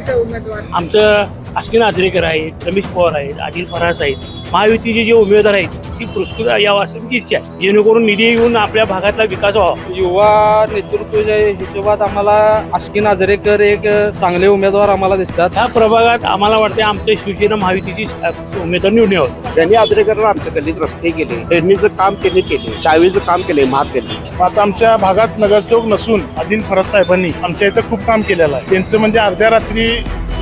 तुमचे उमेदवार? आमचं अश्विन आचरेकर आहेत, रमेश पवार आहेत, आदिल फरास आहेत. महायुतीचे जे उमेदवार आहेत ती पुरस्कृत यावं असं माझी इच्छा आहे, जेणेकरून निधी येऊन आपल्या भागातला विकास व्हावा. युवा नेतृत्वाच्या हिशोबात आम्हाला अश्विन आचरेकर एक चांगले उमेदवार आम्हाला दिसतात. ह्या प्रभागात आम्हाला वाटते आमच्या शिवसेना महायुतीची उमेदवार निवडून यावं. त्यांनी आचरेकर आमच्या गल्लीत रस्ते केले, ट्रेनीचं काम त्यांनी केले, चावीचं काम केले, महात केले. आता आमच्या भागात नगरसेवक नसून आदिल फरास साहेबांनी आमच्या इथं खूप काम केलेलं आहे. त्यांचं म्हणजे अर्ध्या रात्री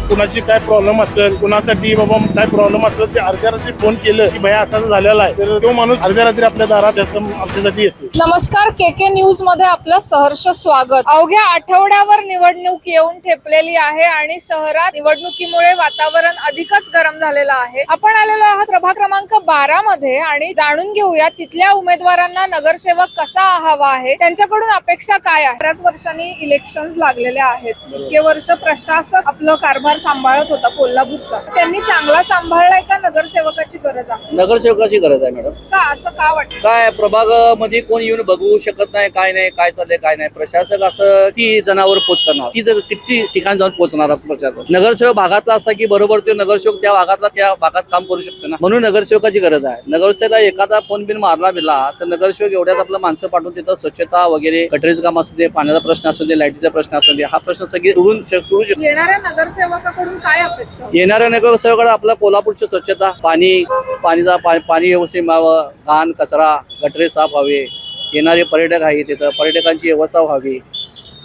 कुणाची काय प्रॉब्लेम असेल, कुणासाठी बाबा काय प्रॉब्लेम असेल, ते अर्ध्या रात्री फोन केलं की भैया असं झालेला आहे, तर तो माणूस अर्ध्या रात्री आपल्या दारात आमच्यासाठी येतो. नमस्कार, केके न्यूज मध्ये आपलं सहर्ष स्वागत. अवघ्या आठवड्यावर निवडणूक येऊन ठेपलेली आहे आणि शहरात निवडणुकीमुळे वातावरण अधिकच गरम झालेलं आहे. आपण आलेलो आहोत प्रभाग क्रमांक 12 मध्ये आणि जाणून घेऊया तिथल्या उमेदवारांना नगरसेवक कसा हवा आहे, त्यांच्याकडून अपेक्षा काय आहे. बऱ्याच वर्षांनी इलेक्शन लागलेले आहेत. इतके वर्ष प्रशासक आपलं कारभार सांभाळत होता कोल्हापूरचा, त्यांनी चांगला सांभाळलाय का नगरसेवकाची गरज आहे? नगरसेवकाची गरज आहे मॅडम. का असं का वाटतं? काय प्रभाग मध्ये कोण येऊन बघू शकत नाही, काय नाही, काय चाललंय काय नाही. प्रशासक असं ती जनावर पोच करणार, ती किती ठिकाणी जाऊन पोहोचणार प्रशासक. नगरसेवक भागातला असा की बरोबर तो नगरसेवक त्या भागात काम करू शकतो ना, म्हणून नगरसेवकाची गरज आहे. नगरसेवकाला एखादा फोन बिन मारला बिला तर नगरसेवक एवढ्यात आपलं माणसं पाठवून तिथं स्वच्छता वगैरे, गटरीचं काम असू दे, पाण्याचा प्रश्न असू दे, लाईटीचा प्रश्न असू दे, हा प्रश्न सगळे सोडू शकतो. येणाऱ्या नगरसेवकाकडून काय अपेक्षा? येणाऱ्या नगरसेवकाकडे आपल्या कोल्हापूरची स्वच्छता, पाणी व्यवस्थित व्हावं, घाण कचरा गटरे साफ व्हावे, येणारे पर्यटक आहेत तिथं पर्यटकांची व्यवस्था व्हावी,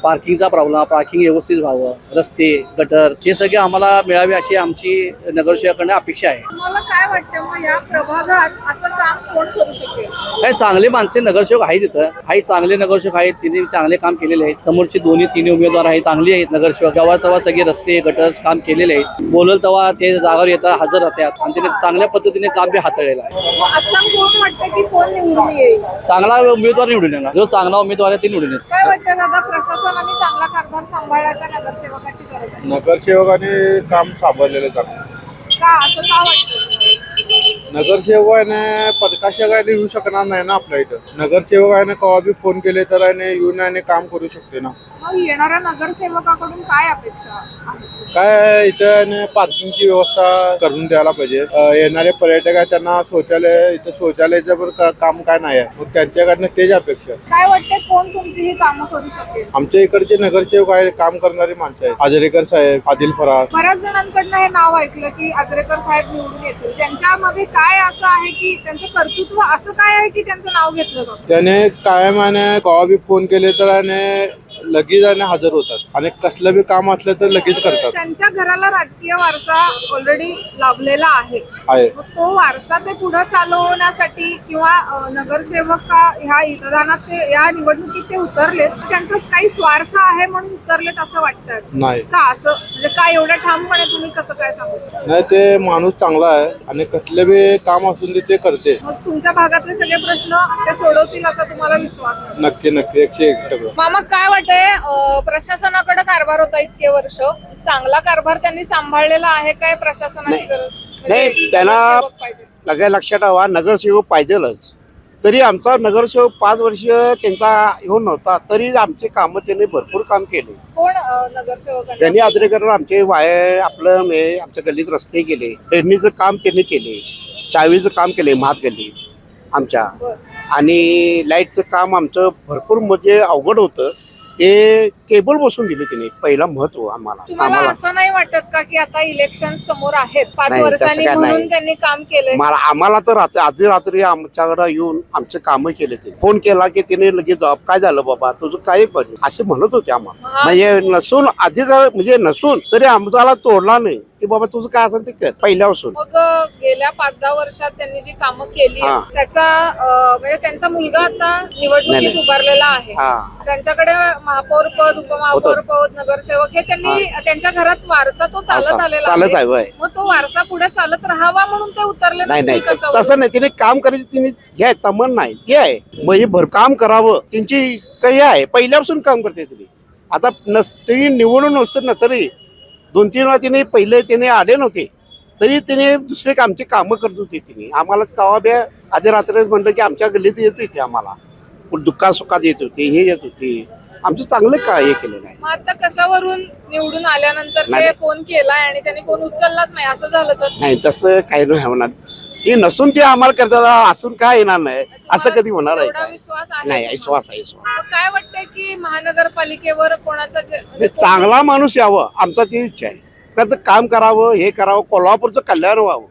पार्किंगचा प्रॉब्लेम, पार्किंग व्यवस्थित व्हावं, रस्ते गटर हे सगळे आम्हाला मिळावे अशी आमची नगरसेवकाकडे अपेक्षा आहे. तुम्हाला काय वाटतं मग या प्रभागात असं काम कोण करू शकेल? काही चांगले माणसे नगरसेवक आहेत तिथं, काही चांगले नगरसेवक आहेत, तिने चांगले काम केलेले आहेत. समोरचे तिन्ही उमेदवार आहेत, चांगले आहेत नगरसेवक. जेव्हा तेव्हा सगळे रस्ते गटर्स काम केलेले आहेत, बोलल तेव्हा ते जागावर येतात, हजर राहतात आणि त्याने चांगल्या पद्धतीने काम बी हाताळलेलं आहे. आता कोण वाटतं की कोण निवडून येईल? चांगला उमेदवार निवडून येणार, जो चांगला उमेदवार आहे ते निवडून येणार. काय वाटतं दादा, प्रशासनाने चांगला कारभार सांभाळायचा नगरसेवकाची गरज आहे? नगरसेवकाने काम सांभाळलेलं चांगलं. का असं का वाटतं? नगरसेवकाने पदकाशिवाय येऊ शकणार नाही ना आपल्या इथं. नगरसेवकाने केव्हा बी फोन केले तर येऊन काम करू शकते ना. मग येणाऱ्या नगरसेवकाकडून काय अपेक्षा आहे? काय इथं पार्किंगची व्यवस्था करून द्यायला पाहिजे. येणारे पर्यटक आहेत त्यांना शौचालयाचं पण काम काय नाही आहे, मग त्यांच्याकडनं तेच अपेक्षा. काय वाटतं कोण तुमची ही कामं करू शकेल? आमच्या इकडचे नगरसेवक आहे, काम करणारी माणसं आहेत. आचरेकर साहेब, आदिल फरास. बऱ्याच जणांकडनं हे नाव ऐकलं की आचरेकर साहेब निवडून येतील. त्यांच्यामध्ये काय असं आहे की त्यांचं कर्तृत्व असं काय आहे की त्यांचं नाव घेतलं जातं? त्याने कायमाने केव्हा बी फोन केले तर लगेच हजर होतात आणि कसलं बी काम असलं तर लगेच करतात. त्यांच्या घराला राजकीय वारसा ऑलरेडी लाभलेला आहे. मग तो वारसा ते पुढे चालवण्यासाठी किंवा नगरसेवक ह्या मतदानात ते या निवडणुकीत ते उतरलेत, त्यांचा काही स्वार्थ आहे म्हणून उतरलेत असं वाटतं नाही का? असं म्हणजे काय एवढ्या ठामपणे तुम्ही कसं काय सांगू शकता? नाही, ते माणूस चांगला आहे आणि कसलं बी काम असून ते करते. मग तुमच्या भागातले सगळे प्रश्न ते सोडवतील असा तुम्हाला विश्वास आहे? नक्की 101%. मामा, काय वाटतंय प्रशासनाकडे कारभार होता इतके वर्ष, चांगला कारभार त्यांनी सांभाळलेला आहे काय? प्रशासनाची गरज नाही, त्यांना लक्षात हवा नगरसेवक पाहिजेलच. तरी आमचा नगरसेवक 5 वर्ष त्यांचा येऊन नव्हता, तरी आमचे कामं त्यांनी भरपूर काम केले. कोण नगरसेवक? त्यांनी आचरेकर आमचे आमच्या गल्लीत रस्ते केले, ट्रेनीचं काम त्यांनी केले, चावीचं काम केले, महात गल्ली आमच्या. आणि लाईटचं काम आमचं भरपूर म्हणजे अवघड होतं, ते केबल बसून दिले तिने. पहिला महत्व तुम्हाला असं नाही वाटत का की आता इलेक्शन समोर आहेत, 5 नाही, वर्षांनी तसं काय म्हणून नाही. त्यांनी काम केलंय? आम्हाला तर आधी रात्री आमच्याकडे येऊन आमचे काम केले. ते फोन केला की तिने लगेच जॉब काय झालं बाबा तुझं काय पाहिजे असे म्हणत होते आम्हाला. म्हणजे नसून आधी म्हणजे नसून तरी आम्हाला तोडला नाही की बाबा तुझं काय असेल ते कर पहिल्यापासून. मग गेल्या 5-10 वर्षात त्यांनी जी कामं केली त्याचा म्हणजे त्यांचा मुलगा आता निवडणुकीत उभारलेला आहे, त्यांच्याकडे महापौर पद, उपमहापौर पद, नगरसेवक हे त्यांनी त्यांच्या घरात वारसा तो चालत आलेला आहे. मग तो वारसा पुढे चालत राहावा म्हणून ते उतरले? नाही, तसं नाही. तिने काम करायची तिने हे तमन नाही ते आहे, म्हणजे भरकाम करावं त्यांची काही आहे. पहिल्यापासून काम करते तिने. आता तिने निवडून नसतं ना, तरी 2-3 वेळा तिने तिने आले नव्हते तरी तिने दुसरे आमचे कामं करत होते. तिने आम्हाला कवा बे आधी रात्री म्हणलं की आमच्या गल्लीत येत होते, आम्हाला दुःखात सुखात येत होते, हे येत होते. आमचं चांगलं काय हे केलेलं आहे. मग आता कशावरून निवडून आल्यानंतर नाही. ते फोन केलाय आणि त्यांनी फोन उचललाच नाही असं झालं तर? नाही तसं काही नाही होणार. हे नसून ते आम्हाला करतात असून काय येणार नाही असं कधी होणार आहे एवढा का? विश्वास आहे नाही तुम्हाला? विश्वास आहे विश्वास. मग काय वाटतंय की महानगरपालिकेवर कोणाचा ते चांगला माणूस यावं आमचा ती इच्छा आहे. त्याचं काम करावं हे करावं कोल्हापूरचं कल्याण व्हावं.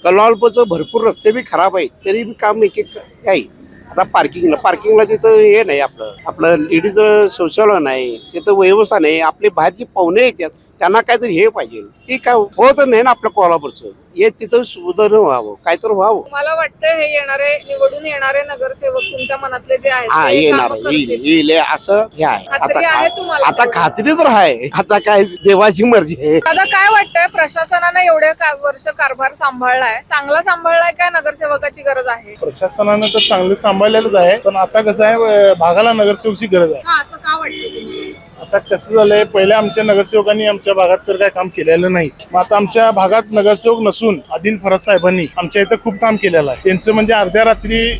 कोल्हापूरचं भरपूर रस्ते बी खराब आहेत तरी बी काम एक एक आहे. आता पार्किंगला तिथं हे नाही आपलं लेडीज शौचालय नाही तिथं व्यवस्था नाही. आपले बाहेरचे पाहुणे येतात त्यांना काहीतरी हे पाहिजे ते काय होत नाही ना आपल्या कोल्हापूरचं. हे तिथं सुधारण व्हावं काहीतरी व्हावं. मला वाटतं हे निवडून येणारे नगरसेवक तुमच्या मनातले जे आहेत हा ते येणार कामं येईल करतील. येईल असं हे आहे. खात्री आहे तुम्हाला? आता खात्री तर आहे. आता काय देवाची मर्जी आहे. दादा काय वाटतंय प्रशासनानं एवढे वर्ष कारभार सांभाळलाय चांगला सांभाळलाय काय नगरसेवकाची गरज आहे? प्रशासनानं तर चांगलं सांभाळलेलंच आहे पण आता कसं आहे भागाला नगरसेवकची गरज आहे. हा असं का वाटतं तुम्ही? आता कसं झालंय पहिल्या आमच्या नगरसेवकांनी आमच्या भागात तर काय काम केलेलं नाही. मग आता आमच्या भागात नगरसेवक नसून आदिल फराज साहेबांनी आमच्या इथं खूप काम केलेलं आहे. त्यांचं म्हणजे अर्ध्या रात्री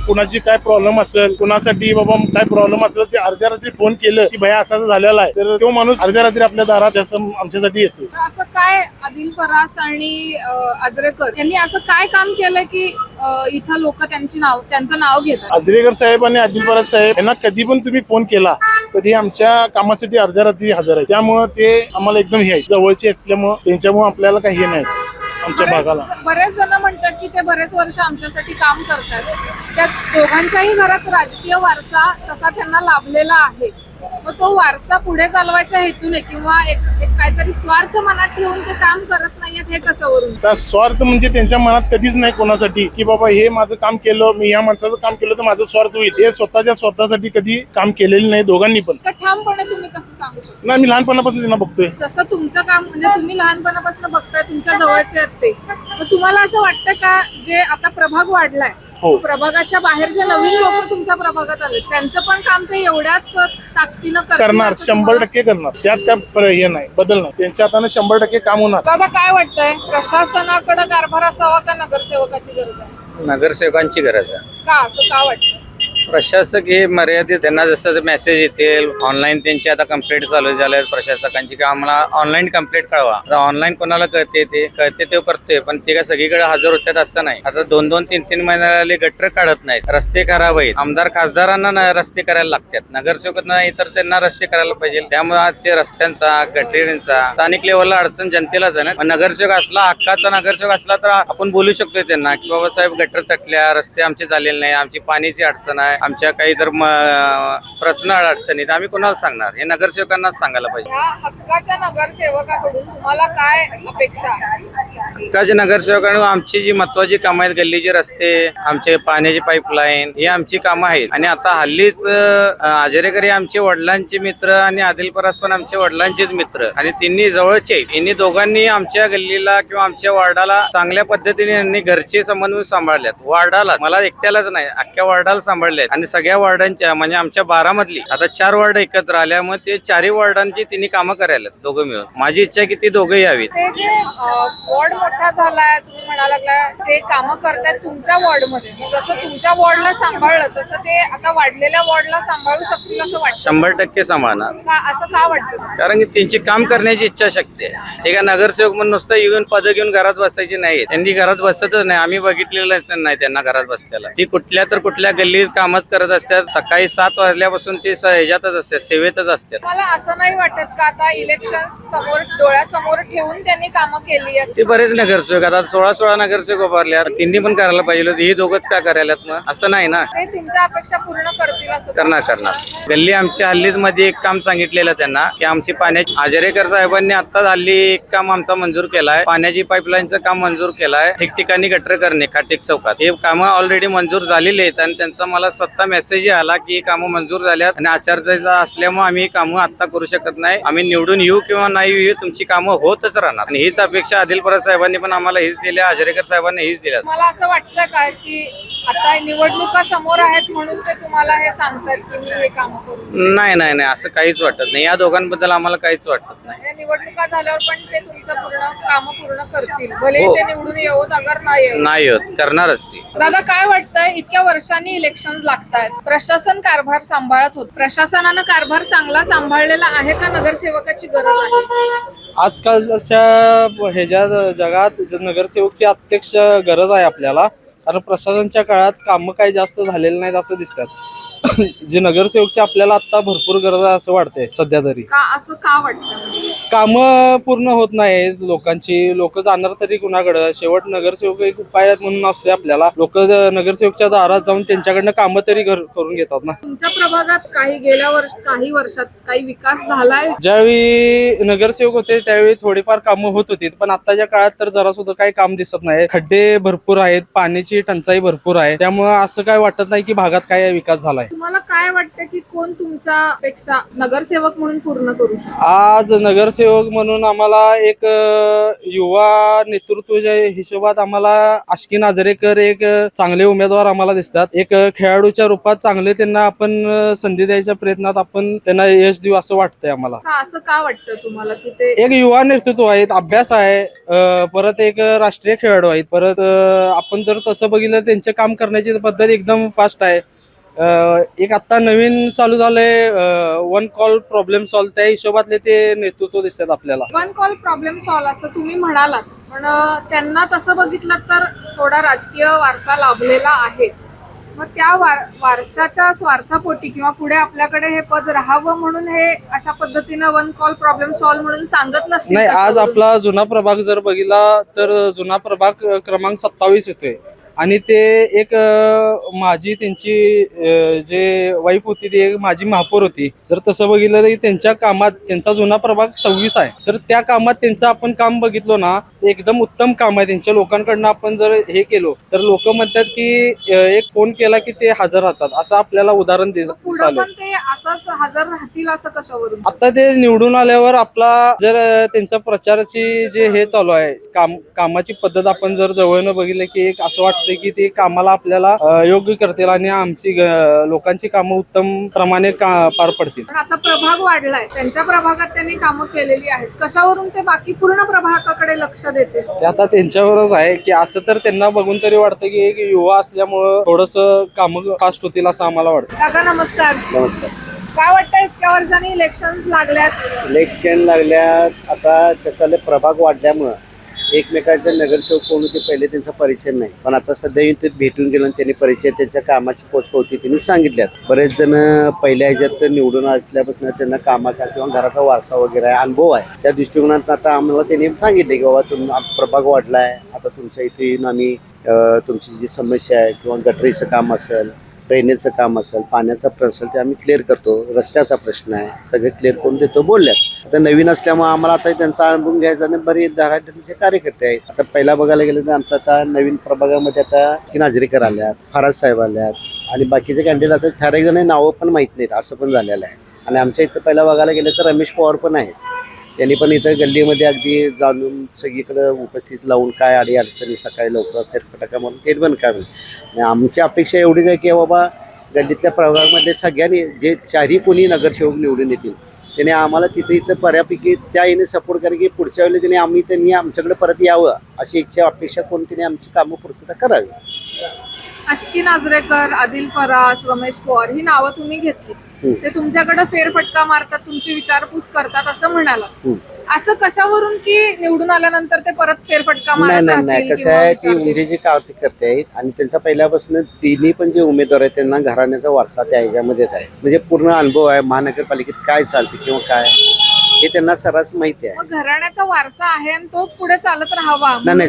कुणाची काय प्रॉब्लेम असेल कुणासाठी बाबा काय प्रॉब्लेम असेल ते अर्ध्या रात्री फोन केलं की भैया असं झालेला आहे तर तो माणूस अर्ध्या रात्री आपल्या दारात आमच्यासाठी येतो. असं काय आदिल फरास आणि आजरेकर यांनी असं काय काम केलं की इथं लोक त्यांचं नाव घेतात? आजरेकर साहेब आणि आदिल फराज साहेब यांना कधी पण तुम्ही फोन केला तरी आमच्या कामासाठी अर्ध्या रात्री हजर आहे. त्यामुळे ते आम्हाला एकदम हे आहे जवळचे असल्यामुळे त्यांच्यामुळे आपल्याला काही हे नाही आमच्या भागाला. बरेच जण म्हणतात की ते बरेच वर्ष आमच्यासाठी काम करतात. त्या दोघांच्याही घरात राजकीय वारसा तसा त्यांना लाभलेला आहे. मग तो वारसा पुढे चालवायच्या हेतूने किंवा एक काहीतरी स्वार्थ मनात ठेवून ते काम करत नाहीयेत हे कसं वरून? त्या स्वार्थ म्हणजे त्यांच्या मनात कधीच नाही कोणासाठी की बाबा हे माझं काम केलं मी ह्या माणसाचं काम केलं तर माझं स्वार्थ होईल हे स्वतःसाठी कधी काम केलेलं नाही दोघांनी पण. ठामपणे तुम्ही कसं सांगू शकता? नाही मी लहानपणापासून त्यांना बघतोय. जसं तुमचं काम म्हणजे तुम्ही लहानपणापासून बघताय तुमच्या जवळचे आहेत ते मग तुम्हाला असं वाटतं का जे आता प्रभाग वाढलाय हो. प्रभागाच्या बाहेर जे नवीन लोक तुमच्या प्रभागात आले त्यांचं पण काम ते एवढ्याच ताकदीनं करणार असं 100% करणार त्यात काय हे नाही बदल नाही त्यांच्या हाताने 100% काम होणार. दादा काय वाटतंय प्रशासनाकडे कारभार असावा का नगरसेवकाची गरज आहे? नगरसेवकांची गरज आहे. का असं का वाटतं? प्रशासक हे मर्यादित त्यांना जसं मेसेज येतील ऑनलाईन त्यांची आता कंप्लेंट चालू झाल्या प्रशासकांची की आम्हाला ऑनलाईन कंप्लेंट कळवा. ऑनलाईन कोणाला कळते ते करतोय पण ते काय सगळीकडे हजर होतात असं नाही. आता 2-2-3-3 महिन्याला गटर काढत नाहीत रस्ते खराब आहेत. आमदार खासदारांना रस्ते करायला लागतात नगरसेवक नाही तर त्यांना रस्ते करायला पाहिजे. त्यामुळे ते रस्त्यांचा गटरींचा स्थानिक लेवलला अडचण जनतेलाच आहे ना. नगरसेवक असला हक्काचा नगरसेवक असला तर आपण बोलू शकतोय त्यांना की बाबा साहेब गटर तटल्या रस्ते आमचे झालेले नाही आमची पाण्याची अडचण आहे आमच्या काही तर प्रश्न अडचणीत आम्ही कोणाला सांगणार हे नगरसेवकांनाच सांगायला पाहिजे. ह्या हक्काच्या नगरसेवकाकडून तुम्हाला काय अपेक्षा आहे? हक्काच्या नगरसेवकांना आमची जी महत्वाची कामं आहेत गल्लीचे रस्ते आमचे पाण्याची पाईपलाईन ही आमची कामं आहेत. आणि आता हल्लीच आजरेकर हे आमचे वडिलांचे मित्र आणि आदिल फराज पण आमचे वडिलांचेच मित्र आणि त्यांनी जवळचे आहेत. यांनी दोघांनी आमच्या गल्लीला किंवा आमच्या वार्डाला चांगल्या पद्धतीने यांनी घरचे संबंध सांभाळल्यात. वार्डाला मला एकट्यालाच नाही अख्ख्या वार्डाला सांभाळल्यात आणि सगळ्या वार्डांच्या म्हणजे आमच्या 12 मधली आता 4 वार्ड एकत्र आल्यामुळे ते 4ही वार्डांची तिन्ही कामं करायला दोघं मिळून. माझी इच्छा आहे की ती दोघं यावीत. ते जे वॉर्ड मोठा झालाय तुम्ही म्हणायला लागलाय ते कामं करतायत तुमच्या वॉर्ड मध्ये मग जसं तुमच्या वॉर्डला सांभाळलं तसं ते आता वाढलेल्या वॉर्डला सांभाळू शकतील असं वाटतं? 100% सांभाळणार. का असं का वाटतं? कारण की त्यांची काम करण्याची इच्छा शक्ती आहे. ते काय नगरसेवक म्हणून नुसतं येऊन पद घेऊन घरात बसायची नाही. त्यांनी घरात बसतच नाही. आम्ही बघितलेलं नाही त्यांना घरात बसल्याला. ती कुठल्या गल्लीत कामच करत असतात. सकाळी 7 वाजल्यापासून ते ह्याच्यातच असतात सेवेतच असतात. मला असं नाही वाटत का आता इलेक्शन समोर डोळ्यासमोर ठेवून त्यांनी कामं केली आहेत? ते बरेच नगरसेवक आता 16 नगरसेवक उभारल्या त्यांनी पण करायला पाहिजे होती. ही दोघंच का करायलात मग असं नाही ना. ते तुमच्या अपेक्षा पूर्ण करतील असं करणार. गल्ली आमच्या हल्लीत मध्ये एक काम सांगितलेलं त्यांना की आमची पाण्याची आजरेकर साहेबांनी आता हल्ली एक काम आमचा मंजूर केलाय. पाण्याची पाईपलाईनचं काम मंजूर केलाय. ठिकठिकाणी गटर करणे खाटीक चौकात हे कामं ऑलरेडी मंजूर झालेली आहेत आणि त्यांचा मला स्वतः मेसेज आला की कामं मंजूर झाल्यात आणि आचारसंहिता असल्यामुळे आम्ही कामं आता करू शकत नाही. आम्ही निवडून येऊ किंवा नाही येऊ तुमची कामं होतच राहणार आणि हीच अपेक्षा आदिल फराज साहेबांनी साहेबांनी पण आम्हाला हीच दिल्या, आजरेकर साहेबांनी हीच दिल्या. मला असं वाटतं का की आता निवडणुका समोर आहेत म्हणून ते तुम्हाला हे सांगतात की मी हे काम करू? नाही नाही नाही, असं काहीच वाटत नाही. या दोघांबद्दल आम्हाला काहीच वाटत नाही. हे निवडणुका झाल्यावर पण ते तुमचं काम पूर्ण करतील, भले हो. ते निवडून येऊत अगर नाही येऊत. नाही होत, करणारच ती. दादा काय वाटतंय, इतक्या वर्षांनी इलेक्शन लागतायत, प्रशासन कारभार सांभाळत होत, प्रशासनानं कारभार चांगला सांभाळलेला आहे का? नगरसेवकाची गरज आहे आजकालच्या ह्याच्या जगात नगरसेवकची अत्यक्ष गरज आहे आपल्याला, कारण प्रशासनाच्या काळात कामं काही जास्त झालेली नाहीत असं दिसतात. जे नगरसेवकची आपल्याला आता भरपूर गरज आहे असं वाटतंय सध्या तरी. का? असं का वाटतं? कामं पूर्ण होत नाहीत लोकांची, लोक जाणार तरी कुणाकडं? शेवट नगरसेवक एक उपाय म्हणून असते आपल्याला, लोक नगरसेवकच्या दारात जाऊन त्यांच्याकडनं कामं तरी करून घेतात ना. तुमच्या प्रभागात काही वर्षात काही विकास झालाय? ज्यावेळी नगरसेवक होते त्यावेळी थोडीफार कामं होत होती, पण आताच्या काळात तर जरा सुद्धा काही काम दिसत नाही. खड्डे भरपूर आहेत, पाण्याची टंचाई भरपूर आहे, त्यामुळे असं काय वाटत नाही की भागात काय विकास झालाय. तुम्हाला काय वाटतं की कोण तुमच्यापेक्षा नगरसेवक म्हणून पूर्ण करू शकतो? आज नगरसेवक म्हणून आम्हाला एक युवा नेतृत्वाच्या हिशोबात आम्हाला आष्की नाझरेकर एक चांगले उमेदवार आम्हाला दिसतात. एक खेळाडूच्या रूपात चांगले त्यांना आपण संधी द्यायच्या प्रयत्नात आपण त्यांना यश देऊ असं वाटतंय आम्हाला. असं का वाटतं तुम्हाला की ते एक युवा नेतृत्व आहेत, अभ्यास आहे, परत एक राष्ट्रीय खेळाडू आहेत, परत आपण जर तसं बघितलं त्यांचे काम करण्याची पद्धत एकदम फास्ट आहे. एक आता नवीन चालू झालंय वन कॉल प्रॉब्लेम सॉल्व, त्या हिशोबातले ते नेतृत्व दिसतात आपल्याला. वन कॉल प्रॉब्लेम सॉल्व असं तुम्ही म्हणालात, पण त्यांना तसं बघितलं तर थोडा राजकीय वारसा लाभलेला आहे. मग त्या वारसाच्या स्वार्थापोटी किंवा पुढे आपल्याकडे हे पद राहावं म्हणून हे अशा पद्धतीनं वन कॉल प्रॉब्लेम सॉल्व म्हणून सांगत नसतील. नाही, आज आपला जुना प्रभाग जर बघितला तर जुना प्रभाग क्रमांक 27 येतोय आणि ते एक माझी त्यांची जे वाईफ होती ती एक माझी महापौर होती. जर तसं बघितलं तर त्यांच्या कामात त्यांचा जुना प्रभाग 26 आहे, तर त्या कामात त्यांचं आपण काम बघितलो ना, एकदम उत्तम काम आहे. त्यांच्या लोकांकडनं आपण जर हे केलो तर लोक म्हणतात की एक फोन केला की ते हजर राहतात, असं आपल्याला उदाहरण दिसलं. पण ते असंच हजर राहतील असं कशावरून? आता ते निवडून आल्यावर आपला जर त्यांच्या प्रचाराची जे हे चालू आहे कामाची पद्धत आपण जर जवळनं बघितलं की एक असं वाटतं की ते कामाला आपल्याला योग्य करतील आणि आमची लोकांची कामं उत्तम प्रमाणे पार पडतील. पण आता प्रभाग वाढलाय, त्यांच्या प्रभागात त्यांनी कामं केलेली आहेत, कशावरून ते बाकी पूर्ण प्रभागाकडे लक्ष देते? ते आता त्यांच्यावरच आहे की असं तर त्यांना बघून तरी वाटतं की एक युवा असल्यामुळं थोडस कामं फास्ट होतील असं आम्हाला वाटतं. काका नमस्कार. नमस्कार. काय वाटतं इतक्या वर्षांनी इलेक्शन लागल्यात? इलेक्शन लागल्यात, आता कसं प्रभाग वाढल्यामुळं एकमेकांचे नगरसेवक कोण होते पहिले त्यांचा परिचय नाही, पण आता सध्या ते भेटून गेलो आणि त्यांनी परिचय त्यांच्या कामाची पोचपावती त्यांनी सांगितल्यात. बरेच जण पहिल्या ह्याच्यात निवडून असल्यापासून त्यांना कामाचा किंवा घराचा वारसा वगैरे आहे, अनुभव आहे, त्या दृष्टिकोनात आता आम्हाला त्यांनी सांगितले की बाबा प्रभाग वाढलाय, आता तुमच्या इथे येऊन आम्ही तुमची जी समस्या आहे किंवा गटरीचं काम असेल, ड्रेनेजचं काम असेल, पाण्याचा प्रश्न ते आम्ही क्लिअर करतो, रस्त्याचा प्रश्न आहे सगळे क्लिअर करून देतो बोलल्यात. आता नवीन असल्यामुळे आम्हाला आता त्यांचा अनुभव घ्यायचा आणि बरेच धडाडीचे कार्यकर्ते आहेत. आता पहिला बघायला गेलं तर आमचा आता नवीन प्रभागामध्ये आता की नाझरेकर आल्यात, फराज साहेब आल्यात आणि बाकीचे कॅन्डिडेट आता ठराविक जण नावं पण माहीत नाहीत असं पण झालेलं आहे. आणि आमच्या इथं पहिला बघायला गेलं तर रमेश पवार पण आहेत, त्यांनी पण इथं गल्लीमध्ये अगदी जाणून सगळीकडे उपस्थित लावून काय अडी अडचणी सकाळी लवकर फेरफटका म्हणून ते पण काय आणि आमची अपेक्षा एवढीच आहे की बाबा गल्लीतल्या प्रभागामध्ये सगळ्यांनी जे चारही कोणी नगरसेवक निवडून येतील त्याने आम्हाला इथं बऱ्यापैकी त्या येणे सपोर्ट करा की पुढच्या वेळेला त्यांनी आमच्याकडे परत यावं अशी इच्छा अपेक्षा करून त्यांनी आमची कामं पूर्तता करावी. आष्की नाझरेकर, आदिल फराश, रमेश पवार ही नावं तुम्ही घेतली, ते तुमच्याकडे फेरफटका मारतात, तुमची विचारपूस करतात असं म्हणाला. असं कशावरून की निवडून आल्यानंतर ते परत फेरफटका मारतात? नाही, कसं आहे ती उमेदवारी कार्यकर्ते आहेत आणि त्यांचा पहिल्यापासून तिन्ही पण जे उमेदवार आहेत त्यांना घराण्याचा वारसा त्या ह्याच्यामध्येच आहे, म्हणजे पूर्ण अनुभव आहे महानगरपालिकेत काय चालते किंवा काय हे त्यांना सर्रास माहिती आहे. मग घराण्याचा वारसा आहे आणि तोच पुढे चालत राहावा नाही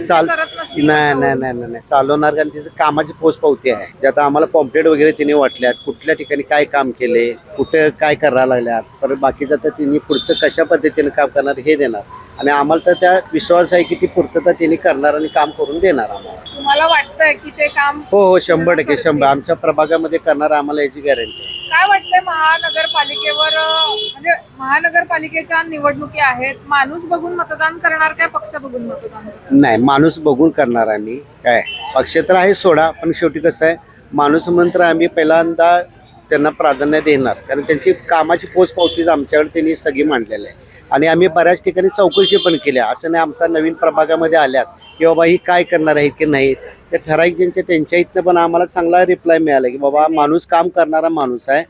चालवणार, कारण तिचं कामाची पोचपावती आहे. जे आता आम्हाला पॉम्पलेट वगैरे तिने वाटल्यात, कुठल्या ठिकाणी काय काम केले, कुठे काय करायला लागल्यात, परत बाकीचं तर तिने पुढचं कशा पद्धतीने काम करणार हे देणार आणि आम्हाला तर त्या विश्वास आहे की ती पूर्तता तिने करणार आणि काम करून देणार आम्हाला. तुम्हाला वाटतंय की ते काम? हो 100% आमच्या प्रभागामध्ये करणार आम्हाला याची गॅरंटी आहे. काय वाटतंय महानगरपालिकेवर म्हणजे महानगरपालिकेच्या निवडणुकी आहेत, माणूस बघून मतदान करणार काय पक्ष बघून मतदान करणार? नाही, माणूस बघून करणार आम्ही. काय पक्ष तर आहे सोडा, पण शेवटी कसं आहे, माणूस म्हणून आम्ही पहिल्यांदा त्यांना प्राधान्य देणार, कारण त्यांची कामाची पोचपावतीच आमच्याकडे त्यांनी सगळी मांडलेली आहे. आणि आम्ही बऱ्याच ठिकाणी चौकशी पण केल्या, असं नाही आमच्या नवीन प्रभागामध्ये आल्यात की बाबा ही काय करणार आहेत की नाहीत. ते ठराविक त्यांच्या इथनं पण आम्हाला चांगला रिप्लाय मिळाला की बाबा माणूस काम करणारा माणूस आहे.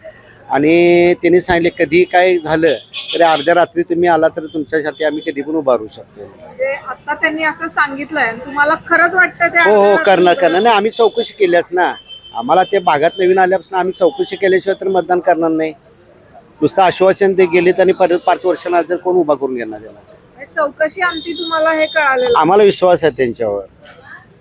आणि त्यांनी सांगितले कधी काय झालं तरी अर्ध्या रात्री तुम्ही आला तर तुमच्यासाठी आम्ही कधी पण उभा राहू शकतो. म्हणजे आता त्यांनी असं सांगितलंय, तुम्हाला खरंच वाटतं ते? हो करणार नाही, आम्ही चौकशी केल्याच ना. आम्हाला ते भागात नवीन आल्यापासून आम्ही चौकशी केल्याशिवाय तर मतदान करणार नाही. नुसतं आश्वासन ते गेलेत आणि परत 5 वर्षानंतर कोण उभा करून घेणार त्याला? चौकशी अंती तुम्हाला हे कळालेलं? आम्हाला विश्वास आहे त्यांच्यावर.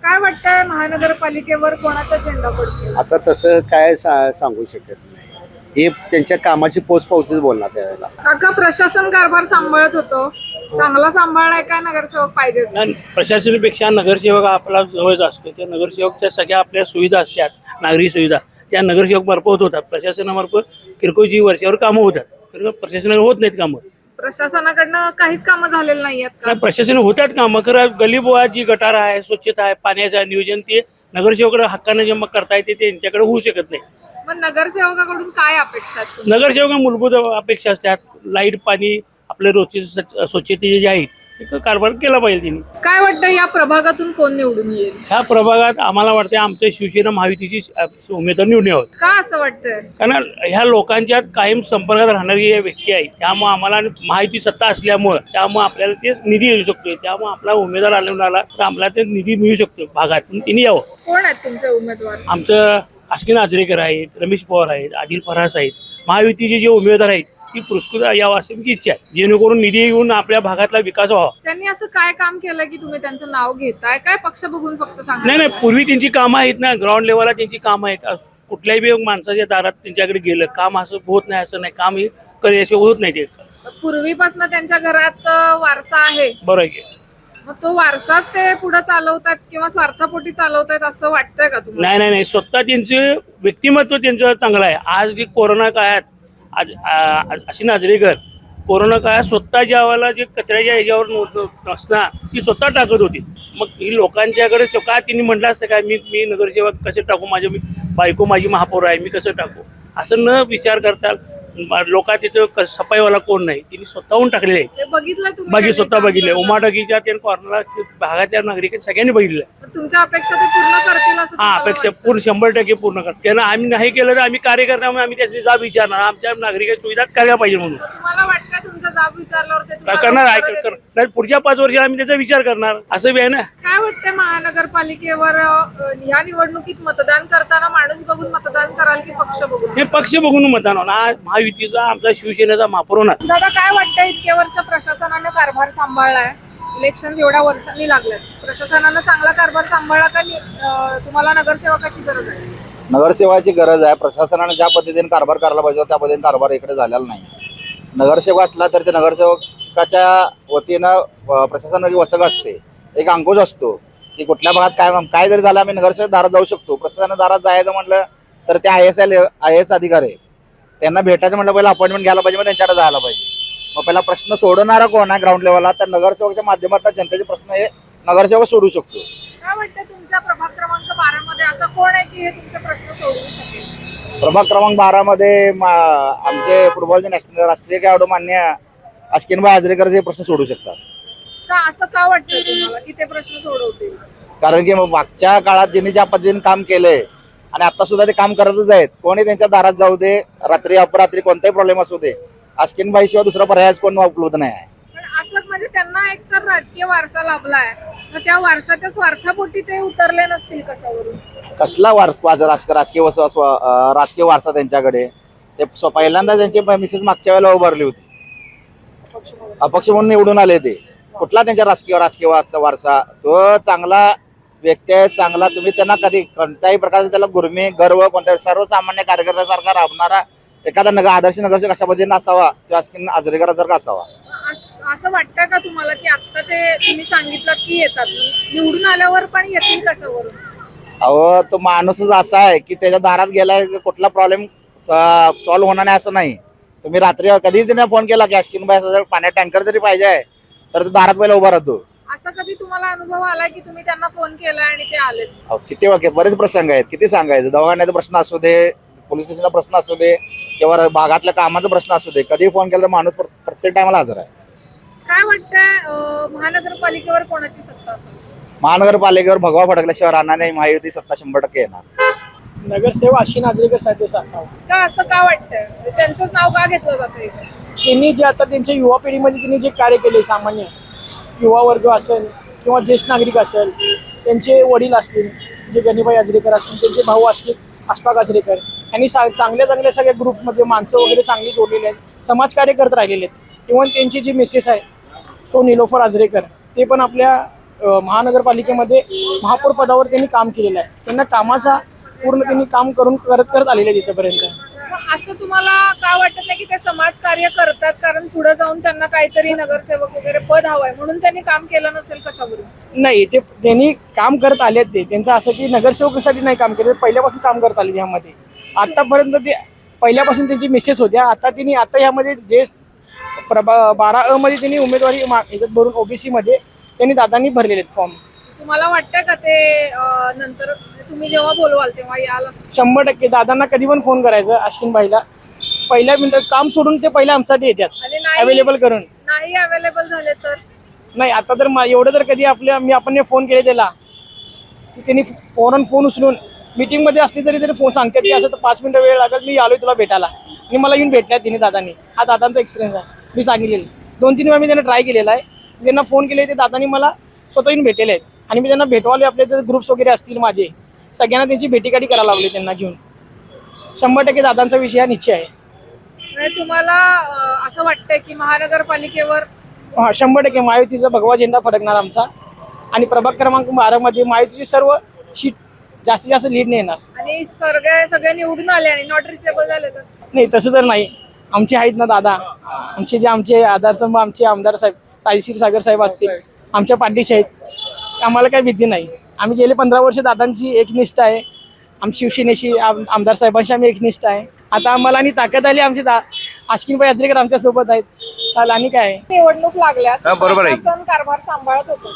काय वाटतंय महानगरपालिकेवर कोणाचा झेंडा पडतो? आता तसं काय सांगू शकत नाही, हे त्यांच्या कामाची पोचपावतीच बोलणार त्यावेळेला. काका, प्रशासन कारभार सांभाळत होतो, चांगला सांभाळलाय का नगरसेवक पाहिजे? प्रशासनापेक्षा नगरसेवक आपला जवळच असतो. त्या नगरसेवकच्या सगळ्या आपल्या सुविधा असतात, नागरी सुविधा त्या नगरसेवक मार्फत होतात. प्रशासनामार्फत किरकोळ जी वर्षावर कामं होतात, तर प्रशासनाला होत नाहीत कामं. प्रशासनाकडनं काहीच कामं झालेली नाहीयेत का? नाही, प्रशासन होतात कामं, खरं गलीबोळात जी गटार आहे, स्वच्छता आहे, पाण्याचं नियोजन ते नगरसेवकाकडे हक्कानं जे मग करता येते ते त्यांच्याकडे होऊ शकत नाही. मग नगरसेवकाकडून काय अपेक्षा आहेत तुमच्या? नगरसेवक मूलभूत अपेक्षा असतात, लाईट, पाणी, आपले रोजचे स्वच्छते जे आहेत ते कारभार केला पाहिजे त्यांनी. काय वाटतं या प्रभागातून कोण निवडून येईल? ह्या प्रभागात आम्हाला वाटतं आमच्या शिवसेना महायुतीची उमेदवार निवडून यावं, का असं वाटतंय? कारण ह्या लोकांच्या कायम संपर्कात राहणारी व्यक्ती आहे. त्यामुळे आम्हाला महायुती सत्ता असल्यामुळे त्यामुळे आपल्याला ते निधी येऊ शकतो. त्यामुळे आपला उमेदवार आला तर आम्हाला ते निधी मिळू शकतो भागातून. तिने यावं. कोण आहेत तुमचे उमेदवार? आमचं अश्किन आजरेकर आहेत, रमेश पवार आहेत, आदिल फरास आहेत. महायुतीचे जे उमेदवार आहेत ती पुरस्कृत यावं अशी आमची इच्छा आहे, जेणेकरून निधी येऊन आपल्या भागातला विकास व्हावा. त्यांनी असं काय काम केलं की तुम्ही त्यांचं नाव घेताय? काय पक्ष बघून फक्त नाही, पूर्वी त्यांची कामं आहेत ना, ग्राउंड लेवलला त्यांची कामं आहेत. कुठल्याही बी माणसाच्या दारात त्यांच्याकडे गेलं काम असं होत नाही, असं नाही, काम हे करायचे होत नाही. ते पूर्वीपासून त्यांच्या घरात वारसा आहे, बरं आहे की. मग तो वारसाच ते पुढे चालवतात किंवा स्वार्थापोटी चालवतात असं वाटतंय का तुम्हाला? नाही, स्वतः त्यांचं व्यक्तिमत्व त्यांचं चांगलं आहे. आज की कोरोना काळात आज अशी नाजरेकर कोरोना काळात स्वतः ज्यावेळेला जे कचऱ्याच्या ह्याच्यावर नसणार ती स्वतः टाकत होती. मग ही लोकांच्याकडे का तिने म्हटलं असतं काय मी नगरसेवक कसं टाकू, माझी बायको माझी महापौर आहे, मी कसं टाकू, असं न विचार करता लोकात तिथं सफाईवाला कोण नाही, तिने स्वतःहून टाकलेले आहे. ते बघितलं तुम्ही? स्वतः बघितले. उमाटकीच्या त्या कॉर्नरला भागातल्या नागरिकांनी सगळ्यांनी बघितलं. तुमच्या अपेक्षा ते पूर्ण करतील असं हा, तुम्हाला अपेक्षा वाटतं? पूर्ण 100% पूर्ण करतो. कारण आम्ही नाही केलं तर आम्ही कार्यकर्त्यामुळे आम्ही त्याची जाब विचारणार, आमच्या नागरिकांची सुविधा करायला पाहिजे म्हणून तुम्हाला वाटतं तुमचा जाब विचारल्यावर ते तुम्हाला करणार उत्तरं देतील? नाही, पुढच्या 5 वर्षात आम्ही त्याचा विचार करणार, असं बी आहे ना. काय वाटतंय महानगरपालिकेवर ह्या निवडणुकीत मतदान करताना माणूस बघून मतदान कराल की पक्ष बघून? हे पक्ष बघून मतदान होणार. महायुतीचा आमचा शिवसेनेचा महापौर होणार. दादा, काय वाटतं इतके वर्ष प्रशासनाने कारभार सांभाळलाय, इलेक्शन एवढ्या वर्षांनी लागल्यात, प्रशासनानं चांगला कारभार सांभाळला का तुम्हाला नगरसेवकाची गरज आहे? नगरसेवकाची गरज आहे. प्रशासनाने ज्या पद्धतीने कारभार करायला पाहिजे त्या पद्धतीने कारभार इकडे झालेला नाही. नगरसेवक असला तर ते नगरसेवकाच्या वतीनं प्रशासनाची वचक असते, एक अंकुश असतो की कुठल्या भागात काय जरी झालं आम्ही नगरसेवक दारात जाऊ शकतो. प्रशासनाने दारात जायचं म्हटलं तर ते IAS अधिकारी आहे, त्यांना भेटायचं म्हटलं पहिला अपॉइंटमेंट घ्यायला पाहिजे, मग त्यांच्याकडे जायला पाहिजे. मग पहिला प्रश्न सोडवणारा कोण आहे ग्राउंड लेवलला, तर नगरसेवकाच्या माध्यमातून जनतेचे प्रश्न हे नगरसेवक सोडू शकतो. काय वाटतं तुमच्या प्रभाग क्रमांक 12 मध्ये असं कोण आहे की हे तुमचे प्रश्न सोडवू शकेल? प्रभाग क्रमांक 12 मध्ये आमचे फुटबॉलचे राष्ट्रीय खेळाडू मान्य अश्किनभाई आजरेकर हे प्रश्न सोडू शकतात. का असं का वाटतं तुम्हाला की ते प्रश्न सोडवतील? कारण की मागच्या काळात ज्यांनी ज्या पद्धतीने काम केलंय आणि आता सुद्धा ते काम करतच आहेत. कोणी त्यांच्या दारात जाऊ दे, रात्री अपरात्री कोणताही प्रॉब्लेम असू दे, अश्किनभाई शिवाय दुसरा पर्याय कोण उपलब्ध नाही आहे. पण असं म्हणजे त्यांना एकतर राजकीय वारसा लाभलाय, मग त्या वारसाच्या स्वार्थापोटी ते उतरले नसतील कशावरून? कसला राजकीय वारसा त्यांच्याकडे? ते पहिल्यांदा त्यांची मिसेस मागच्या वेळेला उभारली होती, अपक्ष म्हणून निवडून आले. ते कुठला त्यांच्या राजकीय वारसा? तो चांगला व्यक्ती आहे, चांगला. तुम्ही त्यांना कधी कोणत्याही प्रकारचा त्याला गर्व कोणत्या सर्वसामान्य कार्यकर्त्यासारखा राबणारा एखादा आदर्श नगरसेवक अशा पद्धतीने असावा, तो अश्किन आजरेकरांसारखा असावा. असं वाटतं का तुम्हाला की आता ते तुम्ही सांगितलं की येतात, निवडून आल्यावर पण येतील कशावरून? अहो, तो माणूसच असा आहे की त्याच्या दारात गेलाय, कुठला प्रॉब्लेम सॉल्व्ह होणार नाही असं नाही. तुम्ही रात्री कधीच त्यांना फोन केला की अश्विनबाई असं जर पाण्यात टँकर जरी पाहिजे आहे तर तो दारात पहिला उभा राहतो. असा कधी तुम्हाला अनुभव आला की तुम्ही त्यांना फोन केला आणि ते आलेत? अहो, किती वाक्य बरेच प्रसंग आहेत, किती सांगायचं. दवाखान्याचा प्रश्न असू दे, पोलीस स्टेशनचा प्रश्न असू दे किंवा भागातल्या कामाचा प्रश्न असू दे, कधी फोन केला तर माणूस प्रत्येक टायमाला हजर आहे. काय वाटतंय महानगरपालिकेवर कोणाची सत्ता असेल? महानगरपालिकेवर भगवा फडकल्याशिवाय राहणार नाही, महायुती सत्ता 100% येणार. नगरसेवक अश्विन आजरेकर साहेब असावं. का असं का वाटतंय? त्यांचंच नाव का घेतलं जातं इथे? त्यांनी जे आता त्यांच्या युवा पिढीमध्ये त्यांनी जे कार्य केले, सामान्य युवा वर्ग असेल किंवा ज्येष्ठ नागरिक असेल, त्यांचे वडील असतील जे गणेबाई आजरेकर असतील, त्यांचे भाऊ असतील अशफाक आजरेकर, यांनी चांगल्या चांगल्या सगळ्या ग्रुपमध्ये माणसं वगैरे चांगली जोडलेली आहेत, समाजकार्य करत राहिलेले आहेत. इव्हन त्यांची जी मिसेस आहे सो निलोफर आजरेकर, ते पण आपल्या महानगरपालिकेमध्ये महापौर पदावर त्यांनी काम केलेलं आहे. त्यांना कामाचा पूर्ण त्यांनी काम करत आलेले आहेत इथपर्यंत. असं तुम्हाला का वाटत नाही की ते समाजकार्य करतात कारण पुढे जाऊन त्यांना काहीतरी नगरसेवक वगैरे पद हवंय म्हणून त्यांनी काम केलं नसेल कशावरून? नाही, ते त्यांनी काम करत आले आहेत. त्यांचं असं की नगरसेवकासाठी नाही काम केलं, पहिल्यापासून काम करत आले ह्यामध्ये. आतापर्यंत ते पहिल्यापासून त्यांची मिसेस होत्या. आता ह्यामध्ये जे 12A मध्ये त्यांनी उमेदवारी ह्याच्यात भरून OBC मध्ये त्यांनी दादांनी भरलेले आहेत फॉर्म. तुम्हाला वाटतंय का ते नंतर तुम्ही जेव्हा बोलवाल तेव्हा याल? 100% दादांना कधी पण फोन करायचं अश्विनबाईला, पहिल्या मिनिटात काम सोडून ते पहिल्या आमच्यासाठी येतात आणि नाही अवेलेबल करून. नाही अवेलेबल झाले तर? नाही, आता तर एवढं तर कधी आपण फोन केले त्याला की त्यांनी फोन उचलून मीटिंगमध्ये असली तरी फोन सांगतात की असं तर 5 मिनिटं वेळ लागेल, मी आलोय तुला भेटायला. आणि मला येऊन भेटल्यात तिने दादांनी. हा दादांचा एक्सपिरियन्स आहे, मी सांगितलेलं. 2-3 वेळा मी त्यांना ट्राय केलेला आहे. त्यांना फोन केले ते दादांनी मला स्वतः येऊन भेटलेले आहेत. आणि मी त्यांना भेटवाले, आपले जे ग्रुप्स वगैरे असतील माझे सगळ्यांना त्यांची भेटीगाठी करायला लागली त्यांना घेऊन. 100% दादांचा विषय हा निश्चय आहे. म्हणजे तुम्हाला असं वाटतंय की महानगरपालिकेवर 100% महायुतीचा भगवा झेंडा फडकणार आमचा. आणि प्रभाग क्रमांक 12 मध्ये महायुतीची सर्व शीट जास्तीत जास्त लीडने येणार. आणि सगळे निवडून आले आणि नॉट रिचेबल झाले तर? नाही, तसं तर नाही. आमचे आहेत ना दादा, आमचे आधारस्तंभ, आमचे आमदार साहेब ताईशीर सागर साहेब असतील, आमच्या पाठीशी आहेत. आम्हाला काही भीती नाही. आम्ही गेले 15 वर्ष दादांची एकनिष्ठ आहे. आमची शिवसेनेशी आमदार साहेबांशी आम्ही एकनिष्ठ आहे. आता आम्हाला आणि ताकद आली, आमची अश्विनबाई आजरेकर आमच्या सोबत आहेत. चाल आणि काय निवडणूक लागल्यात, बरोबर आहे. प्रशासन कारभार सांभाळत होतो,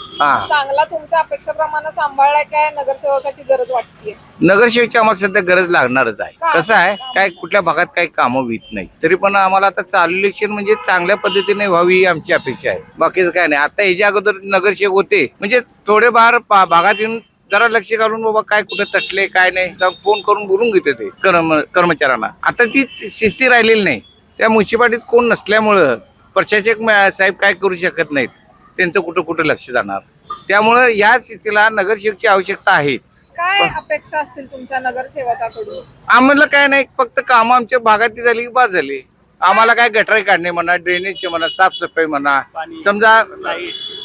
चांगला तुमच्या अपेक्षेप्रमाणे सांभाळलाय काय? नगरसेवकाची गरज वाटते? नगरसेवकची आम्हाला सध्या गरज लागणारच आहे. का? कसं आहे, काय कुठल्या भागात काही कामं होत नाही, तरी पण आम्हाला आता चालू इलेक्शन म्हणजे चांगल्या पद्धतीने व्हावी ही आमची अपेक्षा आहे. बाकीचं काय नाही. आता ह्याच्या अगोदर नगरसेवक होते म्हणजे थोडेफार भागात येऊन जरा लक्ष घालून बाबा काय कुठे तटले काय नाही फोन करून बोलून घेते ते कर्मचाऱ्यांना. आता ती शिस्ती राहिलेली नाही. त्या म्युन्सिपालिटीत कोण नसल्यामुळं प्रशासक साहेब काय करू शकत नाहीत. त्यांचं कुठं लक्ष जाणार. त्यामुळं या स्थितीला नगरसेवकची आवश्यकता आहेच. काय अपेक्षा असतील तुमच्या नगरसेवकाकडून? आम्हाला काय नाही, फक्त कामं आमच्या भागात झाली की बाद झाली. आम्हाला काय गटारी काढणे म्हणा, ड्रेनेजचे म्हणा, साफसफाई म्हणा. समजा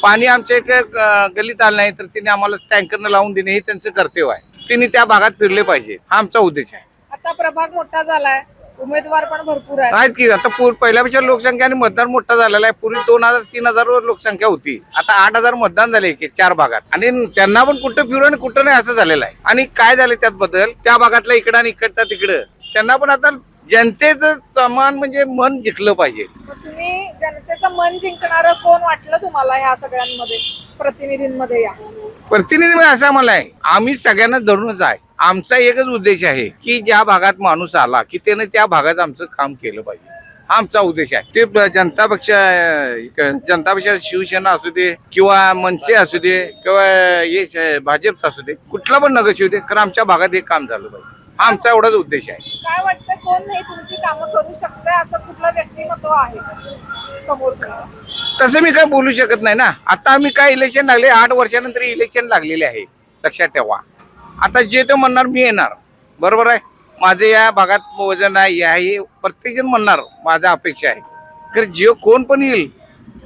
पाणी आमच्या इकडे गल्लीत आलं नाही तर तिने आम्हाला टँकरनं लावून देणे हे त्यांचं कर्तव्य आहे. तिने त्या भागात फिरले पाहिजे, हा आमचा उद्देश आहे. आता प्रभाग मोठा झालाय, उमेदवार पण भरपूर आहेत की आता पहिल्यापेक्षा लोकसंख्या आणि मतदान मोठा झालेला आहे. पूर्वी 2000-3000 वर लोकसंख्या होती, आता 8000 मतदान झाले 4 भागात. आणि त्यांना पण कुठं फिरू आणि कुठं नाही असं झालेलं आहे. आणि काय झालं त्यात बदल, त्या भागातला इकडं आणि इकडचा तिकडं, त्यांना पण आता जनतेचं समान म्हणजे मन जिंकलं पाहिजे. तुम्ही जनतेचं मन जिंकणारं कोण वाटलं तुम्हाला ह्या सगळ्यांमध्ये, प्रतिनिधींमध्ये? या प्रतिनिधी असं आम्हाला आहे, आम्ही सगळ्यांना धरूनच आहे. आमचा एकच उद्देश आहे की ज्या भागात माणूस आला की त्याने त्या भागात आमचं काम केलं पाहिजे, हा आमचा उद्देश आहे. ते जनता पक्ष शिवसेना असू दे किंवा मनसे असू दे किंवा हे भाजपचा असू दे, कुठला पण नगरसेवक दे, कारण आमच्या भागात हे काम झालं पाहिजे, हा आमचा एवढाच उद्देश आहे. काय वाटतं कोण नाही तुमची कामं करू शकतंय असं कुठलं व्यक्तिमत्व आहे समोर? तसं मी काय बोलू शकत नाही ना. आता आम्ही काय इलेक्शन लागले, 8 वर्षानंतर इलेक्शन लागलेले आहे, लक्षात ठेवा. आता जे तो म्हणणार मी येणार, बरोबर आहे. माझे या भागात वजन आहे हे प्रत्येक जण म्हणणार, माझा अपेक्षा आहे. कारण जे कोण पण येईल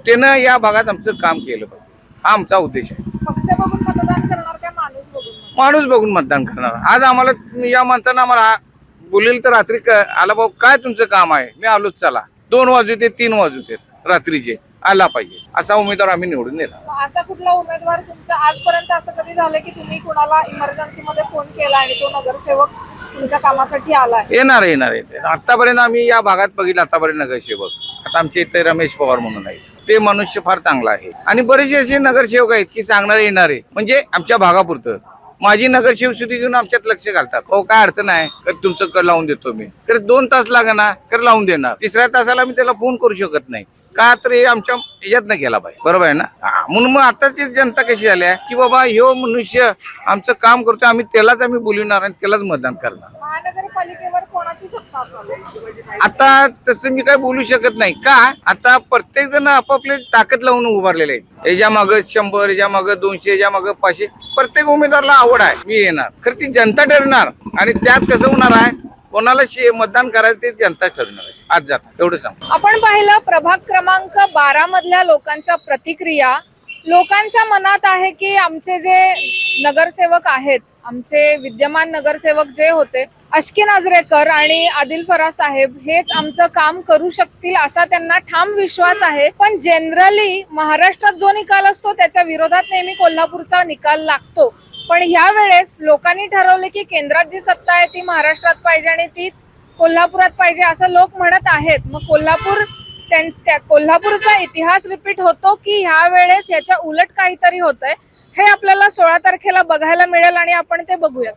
त्यानं या भागात आमचं काम केलं पाहिजे, हा आमचा उद्देश आहे. पक्ष बघून मतदान करणार काय माणूस बघून? माणूस बघून मतदान करणार. आज आम्हाला या माणसानं आम्हाला बोलेल तर रात्री आला, भाऊ काय तुमचं काम आहे, मी आलोच, चला 2 वाजू दे 3 वाजू देत रात्रीचे, आला पाहिजे असा उमेदवार आम्ही निवडून देणार. मग असा कुठला उमेदवार तुमचा आजपर्यंत असं कधी झालं की तुम्ही कुणाला इमर्जन्सी मध्ये फोन केला आणि तो नगरसेवक तुमच्या कामासाठी आलाय? येणार येणार येते. आतापर्यंत आम्ही या भागात बघितलं आतापर्यंत नगरसेवक. आता आमच्या इथे रमेश पवार म्हणून आहे, ते मनुष्य फार चांगला आहे. आणि बरेचसे असे नगरसेवक आहेत की सांगणारे येणारे म्हणजे आमच्या भागापुरतं. माझी नगरसेवक सुद्धा घेऊन आमच्यात लक्ष घालतात. हो काय अडचण आहे तर तुमचं कर लावून देतो मी. तर 2 तास लागणार कर लावून देणार. 3ऱ्या तासाला मी त्याला फोन करू शकत नाही का, तर हे आमच्या याच्यात गेला पाहिजे. बरोबर आहे ना. म्हणून मग आताची जनता कशी झाली आहे की बाबा ह्यो मनुष्य आमचं काम करतो, आम्ही त्यालाच बोलवणार आणि त्यालाच मतदान करणार. महानगरपालिकेवर कोणाची सत्ता असावी? आता तसं मी काय बोलू शकत नाही का, आता प्रत्येक जण आपापले ताकद लावून उभारलेले आहेत. याच्या मागं 100, याच्या मागं 200, याच्या मागं 500. प्रत्येक उमेदवाराला आवड आहे, मी येणार. खरं ती जनता ठरणार आणि त्यात कसं होणार आहे, कोणाला मतदान करायचं ते जनता ठरणार आहे. आज जात एवढं सांग. आपण पाहिलं प्रभाग क्रमांक 12 मधल्या लोकांच्या प्रतिक्रिया. लोकांच्या मनात आहे की आमचे जे नगरसेवक आहेत, आमचे विद्यमान नगरसेवक जे होते अश्किन आजरेकर आणि आदिल फराज साहेब, हेच आमचं काम करू शकतील असा त्यांना ठाम विश्वास आहे. पण जनरली महाराष्ट्रात जो निकाल असतो त्याच्या विरोधात नेहमी कोल्हापूरचा निकाल लागतो. पण ह्या वेळेस लोकांनी ठरवले की केंद्रात जी सत्ता आहे ती महाराष्ट्रात पाहिजे आणि तीच कोल्हापुरात पाहिजे असं लोक म्हणत आहेत. मग कोल्हापूरचा इतिहास रिपीट होतो की ह्या वेळेस याच्या उलट काहीतरी होतंय, हे आपल्याला 16 तारखेला बघायला मिळेल आणि आपण ते बघूयात.